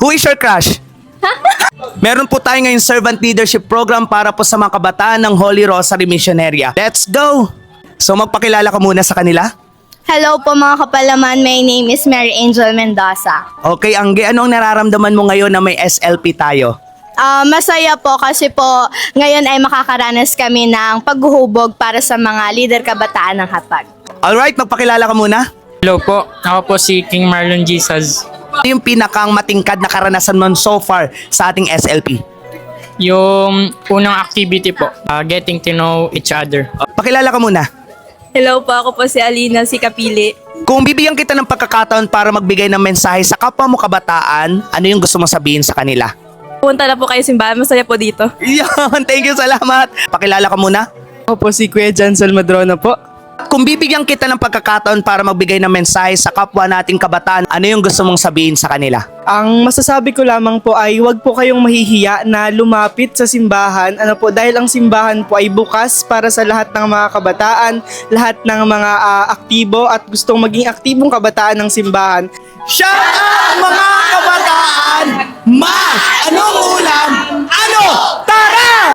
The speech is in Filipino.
Who is your crush? Meron po tayo ngayon servant leadership program para po sa mga kabataan ng Holy Rosary Missionaria. Let's go! So magpakilala ka muna sa kanila. Hello po mga kapalaman, my name is Mary Angel Mendoza. Okay, Angge, ano ang nararamdaman mo ngayon na may SLP tayo? Masaya po kasi po ngayon ay makakaranas kami ng paghuhubog para sa mga leader kabataan ng Hatag. Alright, magpakilala ka muna. Hello po, ako po si King Marlon Jesus. Ano yung pinakang matingkad na karanasan mo so far sa ating SLP? Yung unang activity po, getting to know each other. Pakilala ka muna. Hello po, ako po si Alina, si Kapili. Kung bibigyan kita ng pagkakataon para magbigay ng mensahe sa kapwa mo kabataan, ano yung gusto mo sabihin sa kanila? Punta na po kayo simbahan, masaya po dito. Yan, thank you, salamat. Pakilala ka muna. Ako po si Kuya Jansel Madrona po. Kung bibigyan kita ng pagkakataon para magbigay ng mensahe sa kapwa nating kabataan, ano yung gusto mong sabihin sa kanila? Ang masasabi ko lamang po ay huwag po kayong mahihiya na lumapit sa simbahan. Dahil ang simbahan po ay bukas para sa lahat ng mga kabataan, lahat ng mga aktibo at gustong maging aktibong kabataan ng simbahan. Shout out mga